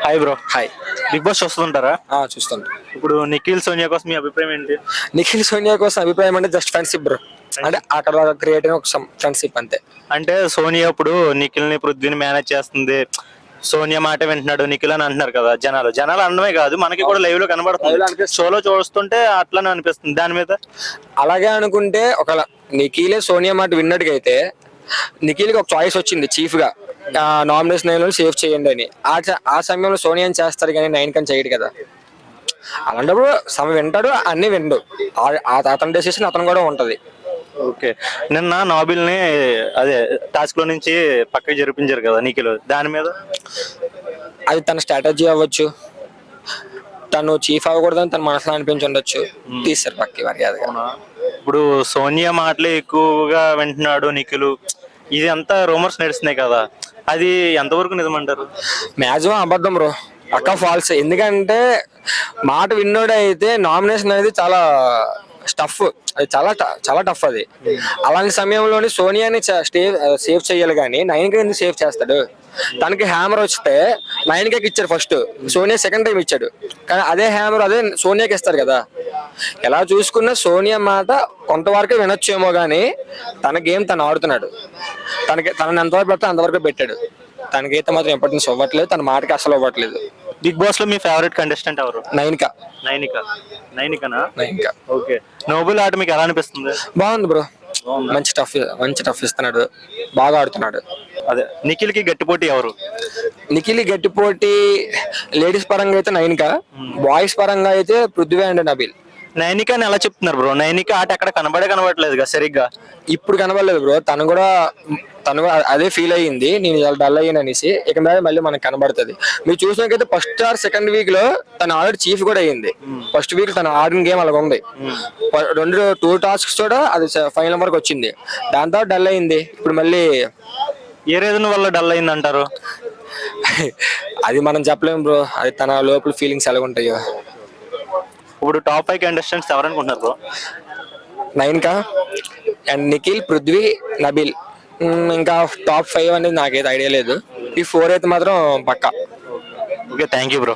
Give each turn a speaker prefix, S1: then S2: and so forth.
S1: Hi bro.
S2: Hi.
S1: Big boss చూస్తుంటారా?
S2: చూస్తాను.
S1: ఇప్పుడు నిఖిల్ సోనియా కోసం మీ అభిప్రాయం ఏంటి?
S2: నిఖిల్ సోనియా కోసం అభిప్రాయం అంటే జస్ట్ ఫ్రెండ్షిప్ బ్రో. అంటే అక్కడ క్రియేట్ అయిన ఒక ఫ్రెండ్షిప్ అంతే.
S1: అంటే సోనియా ఇప్పుడు నిఖిల్ ని పృథ్వీని మేనేజ్ చేస్తుంది, సోనియా మాట వింటున్నాడు నిఖిల్ అని అంటున్నారు కదా జనాలు అనడమే కాదు మనకి కూడా లైవ్ లో కనబడుతుంది, షోలో చూస్తుంటే అట్లానే అనిపిస్తుంది. దాని మీద
S2: అలాగే అనుకుంటే ఒక నిఖిలే సోనియా మాట విన్నట్టుగా అయితే నిఖిల్కి ఒక చాయిస్ వచ్చింది చీఫ్ గా నామినేషన్ సేవ్ చేయండి అని. ఆ సమయంలో సోనియాని చేస్తారు కానీ నైన్ కని చేయడు కదా. అలాంటప్పుడు వింటాడు, అన్ని విండు. అతని డెసిషన్ అతను కూడా ఉంటది.
S1: ఓకే. నిన్న నాబిల్ ని అదే టాస్క్ లో నుంచి పక్కకి జరిపించారు కదా నిఖిల్, దాని మీద
S2: అది తన స్ట్రాటజీ అవ్వచ్చు, తను చీఫ్ అవ్వకూడదని తన మనసులో అనిపించి ఉండొచ్చు, తీస్తారు పక్కకి మర్యాదగా.
S1: ఇప్పుడు సోనియా మాటలే ఎక్కువగా వింటున్నాడు నిఖిల్, ఇది అంతా రూమర్స్ నడుస్తున్నాయి కదా, అది ఎంతవరకు నిజమంటారు?
S2: మ్యాక్సిమం అబద్ధం బ్రో, పక్కా ఫాల్స్. ఎందుకంటే మాట విన్నోడు అయితే నామినేషన్ అనేది చాలా టఫ్, అది చాలా టఫ్ అది. అలాంటి సమయంలోని సోనియాని సేవ్ చేయాలి కానీ నైన్కి ఎందుకు సేవ్ చేస్తాడు? తనకి హ్యామర్ వస్తే నైన్కి ఇచ్చాడు ఫస్ట్, సోనియా సెకండ్ టైం ఇచ్చాడు. కానీ అదే హ్యామర్ అదే సోనియాకి ఇస్తారు కదా. ఎలా చూసుకున్నా సోనియా మాట కొంతవరకు వినొచ్చేమో కానీ తన గేమ్ తను ఆడుతున్నాడు. తనని ఎంతవరకు పెడితే అంతవరకు పెట్టాడు. తనకైతే మాత్రం ఇంపార్టెన్స్ ఇవ్వట్లేదు, తన మాటకి అసలు ఇవ్వట్లేదు.
S1: బిగ్ బాస్ లో మీ ఫేవరెట్ కంటెస్టెంట్ ఎవరు?
S2: నైన్కా.
S1: ఓకే. నోబుల్ ఆట మీకు ఎలా అనిపిస్తుంది?
S2: బాగుంది బ్రో, మంచి టఫ్ ఇస్తున్నాడు, బాగా ఆడుతున్నాడు.
S1: అదే నిఖిల్ కి గట్టి పోటీ ఎవరు?
S2: నిఖిల్ గట్టి పోటీ లేడీస్ పరంగా అయితే నైన్కా, బాయ్స్ పరంగా అయితే పృథ్వీ అండ్ నబీల్.
S1: నైనిక అని ఎలా చెప్తున్నారు బ్రో? నైనిక ఆట అక్కడ కనబడట్లేదు కదా సరిగ్గా.
S2: ఇప్పుడు కనబడలేదు బ్రో, తను కూడా అదే ఫీల్ అయ్యింది, నేను ఇలా డల్ అయ్యాను అనేసి. ఇక మీద మళ్ళీ మనకు కనబడుతుంది. మీరు చూసినకైతే ఫస్ట్ ఆర్ సెకండ్ వీక్ లో తను ఆల్రెడీ చీఫ్ కూడా అయ్యింది. ఫస్ట్ వీక్ తను ఆడిన గేమ్ అలాగ ఉంది. 2 టాస్క్స్ కూడా అది ఫైనల్ వరకు వచ్చింది, దాని తర్వాత డల్ అయింది. ఇప్పుడు మళ్ళీ
S1: ఏ రీజన్ వల్ల డల్ అయింది అంటారు?
S2: అది మనం చెప్పలేము బ్రో, అది తన లోపల ఫీలింగ్స్ ఎలా ఉంటాయో.
S1: ఇప్పుడు టాప్ 5 కంటెస్టెంట్స్ ఎవరనుకుంటున్నారు బ్రో?
S2: నైన్కా అండ్ నిఖిల్, పృథ్వీ, నబీల్. ఇంకా టాప్ 5 అనేది నాకైతే ఐడియా లేదు. ఈ 4 అయితే మాత్రం పక్కా.
S1: Okay, thank you bro.